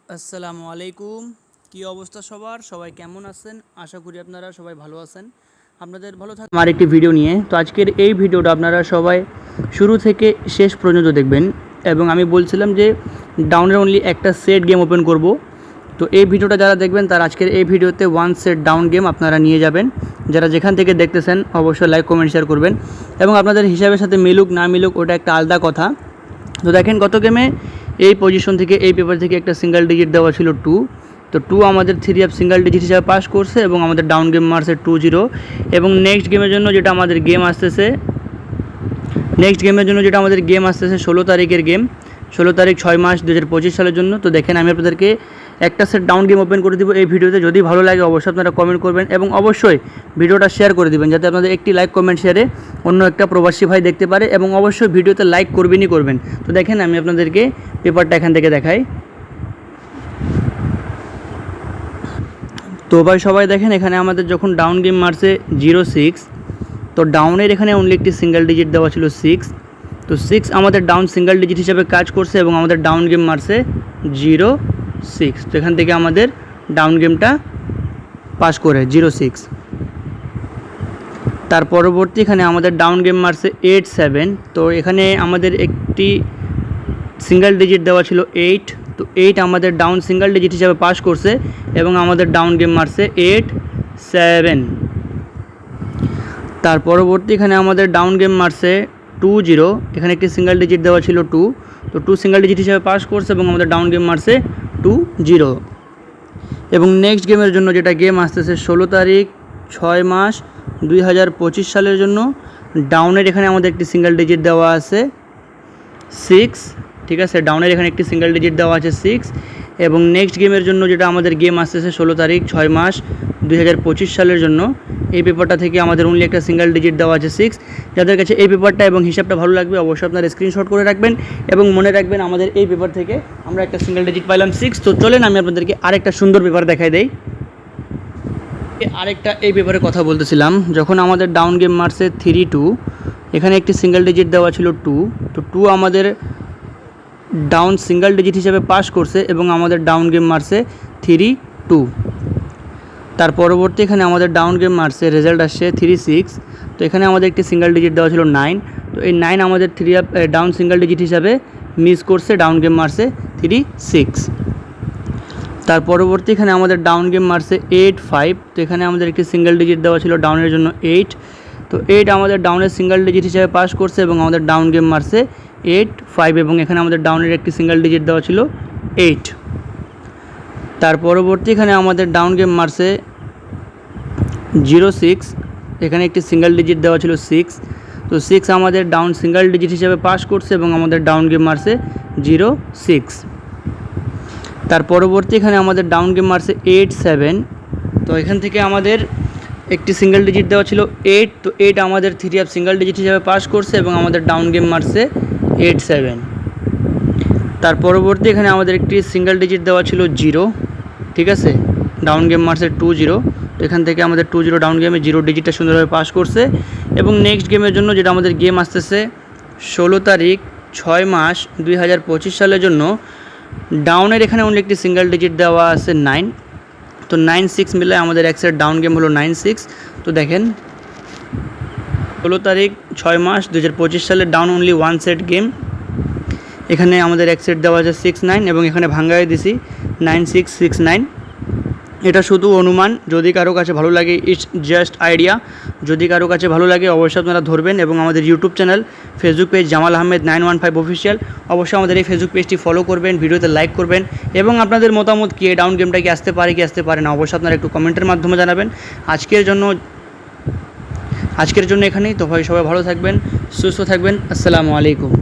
আসসালামু আলাইকুম। কি অবস্থা সবার? সবাই কেমন আছেন? আশা করি আপনারা সবাই ভালো আছেন। আপনাদের ভালো থাক আমার একটি ভিডিও নিয়ে। তো আজকের এই ভিডিওটা আপনারা সবাই শুরু থেকে শেষ পর্যন্ত দেখবেন। এবং আমি বলছিলাম যে ডাউনের অনলি একটা সেট গেম ওপেন করব। তো এই ভিডিওটা যারা দেখবেন তার আজকের এই ভিডিওতে ওয়ান সেট ডাউন গেম আপনারা নিয়ে যাবেন। যারা যেখান থেকে দেখতেছেন অবশ্যই লাইক কমেন্ট শেয়ার করবেন। এবং আপনাদের হিসাবের সাথে মিলুক না মিলুক ওটা একটা আলাদা কথা। তো দেখেন গত গেমে এই পজিশন থেকে এই পেপার থেকে একটা সিঙ্গেল ডিজিট দেওয়া ছিল 2। তো 2 আমাদের 3 আপ সিঙ্গেল ডিজিট হিসাবে পাস করছে এবং আমাদের ডাউন গেম মারছে 2-0। এবং নেক্সট গেমের জন্য যেটা আমাদের গেম আসতেছে 16 তারিখের গেম, 16 তারিখ 6 মাস 2025 সালের জন্য। তো দেখেন আমি আপনাদেরকে একটা সেট ডাউন গেম ওপেন করে দিব এই ভিডিওতে। যদি ভালো লাগে অবশ্যই আপনারা কমেন্ট করবেন এবং অবশ্যই ভিডিওটা শেয়ার করে দিবেন, যাতে আপনাদের একটি লাইক কমেন্ট শেয়ারে অন্য একটা প্রবাসী ভাই দেখতে পারে। এবং অবশ্যই ভিডিওতে লাইক করবেন। তো দেখেন আমি আপনাদেরকে পেপারটা এখান থেকে দেখাই। তো ভাই সবাই দেখেন এখানে আমাদের যখন ডাউন গেম মারছে 0-6, তো ডাউনের এখানে অনলি একটি সিঙ্গেল ডিজিট দেওয়া ছিল 6। তো 6 আমাদের ডাউন সিঙ্গেল ডিজিট হিসাবে কাজ করছে এবং আমাদের ডাউন গেম মারছে 0-6। তো এখান থেকে আমাদের ডাউন গেমটা পাস করে 0-6। তার পরবর্তী এখানে আমাদের ডাউন গেম মারছে 8-7। তো এখানে আমাদের একটি সিঙ্গেল ডিজিট দেওয়া ছিল 8। তো 8 আমাদের ডাউন সিঙ্গেল ডিজিট হিসাবে পাস করছে এবং আমাদের ডাউন গেম মারছে 8-7। তার পরবর্তী এখানে আমাদের ডাউন গেম মারছে 2-0। এখানে একটি সিঙ্গেল ডিজিট দেওয়া ছিল 2। তো 2 সিঙ্গেল ডিজিট হিসাবে পাস করছে এবং আমাদের ডাউন গেম মারছে 2-0। এবং নেক্সট গেমের জন্য যেটা গেম আসতেছে 16 তারিখ 6 মাস 2025 সালের জন্য, ডাউনের এখানে আমাদের একটি সিঙ্গেল ডিজিট দেওয়া আছে 6। ঠিক আছে, ডাউনের এখানে একটি সিঙ্গেল ডিজিট দেওয়া আছে 6। এবং নেক্সট গেমের জন্য যেটা আমাদের গেম আসতেছে 16 তারিখ 6 মাস 2025 সালের জন্য, এই পেপারটা থেকে আমাদের অনলি একটা সিঙ্গেল ডিজিট দেওয়া আছে 6। যাদের কাছে এই পেপারটা এবং হিসাবটা ভালো লাগবে অবশ্যই আপনারা স্ক্রিনশট করে রাখবেন এবং মনে রাখবেন আমাদের এই পেপার থেকে আমরা একটা সিঙ্গেল ডিজিট পাইলাম 6। তো চলেন আমি আপনাদেরকে আরেকটা সুন্দর পেপার দেখাই দেই। আরেকটা এই পেপারে কথা বলতেছিলাম, যখন আমাদের ডাউন গেম মারছে 3-2, এখানে একটি সিঙ্গেল ডিজিট দেওয়া ছিল 2। তো 2 আমাদের ডাউন সিঙ্গেল ডিজিট হিসেবে পাস করছে এবং আমাদের ডাউন গেম মারছে 3-2। তার পরবর্তী এখানে আমাদের ডাউন গেম মারছে রেজাল্ট আসছে 3-6। তো এখানে আমাদের একটি সিঙ্গেল ডিজিট দেওয়া ছিল 9। তো এই 9 আমাদের 3 আপ ডাউন সিঙ্গেল ডিজিট হিসাবে মিস করছে, ডাউন গেম মারছে 3-6। তার পরবর্তী এখানে আমাদের ডাউন গেম মারছে 8-5। তো এখানে আমাদের একটি সিঙ্গেল ডিজিট দেওয়া ছিল ডাউনের জন্য 8। তো 8 আমাদের ডাউনের সিঙ্গেল ডিজিট হিসাবে পাস করছে এবং আমাদের ডাউন গেম মারছে 8-5 এবং এখানে আমাদের ডাউনের একটি সিঙ্গেল ডিজিট দেওয়া ছিল 8। তার পরবর্তী এখানে আমাদের ডাউন গেম মারছে 0-6। এখানে একটি সিঙ্গেল ডিজিট দেওয়া ছিল 6। তো 6 আমাদের ডাউন সিঙ্গেল ডিজিট হিসাবে পাস করছে এবং আমাদের ডাউন গেম মারছে 0-6। তার পরবর্তী এখানে আমাদের ডাউন গেম মারছে 8-7। তো এখান থেকে আমাদের একটি সিঙ্গেল ডিজিট দেওয়া ছিল 8। তো 8 আমাদের 3 আপ সিঙ্গেল ডিজিট হিসাবে পাস করছে এবং আমাদের ডাউন গেম মারছে 8-7। তার পরবর্তী এখানে আমাদের একটি সিঙ্গেল ডিজিট দেওয়া ছিল 0। ঠিক আছে, ডাউন গেম মারছে 2-0। তো এখান থেকে আমাদের 2-0 ডাউন গেমে 0 ডিজিটটা সুন্দরভাবে পাস করছে। এবং নেক্সট গেমের জন্য যেটা আমাদের গেম আসতেছে 16 তারিখ 6 মাস 2025 সালের জন্য, ডাউনের এখানে অনলি একটি সিঙ্গেল ডিজিট দেওয়া আছে 9। তো 9-6 মিলে আমাদের এক সেট ডাউন গেম হলো 9-6। তো দেখেন 16 তারিখ 6 মাস 2025 সালের down only one set game. এখানে আমাদের এক সেট দেওয়া আছে 6-9 এবং এখানে ভাঙ্গাই দিছি 9-6-6-9। এটা শুধু অনুমান, যদি কারো কাছে ভালো লাগে ইটস জাস্ট আইডিয়া। যদি কারো কাছে ভালো লাগে অবশ্যই আপনারা ধরবেন। এবং আমাদের YouTube channel, Facebook page Jamal Ahmed 915 official, অবশ্যই আমাদের এই ফেসবুক পেজটি ফলো করবেন, ভিডিওতে লাইক করবেন এবং আপনাদের মতামত কি এই ডাউন গেমটা কি আসতে পারে না অবশ্যই আপনারা একটু কমেন্টের মাধ্যমে জানাবেন। আজকের জন্য এখানেই। তো ভাই সবাই ভালো থাকবেন, সুস্থ থাকবেন। আসসালামু আলাইকুম।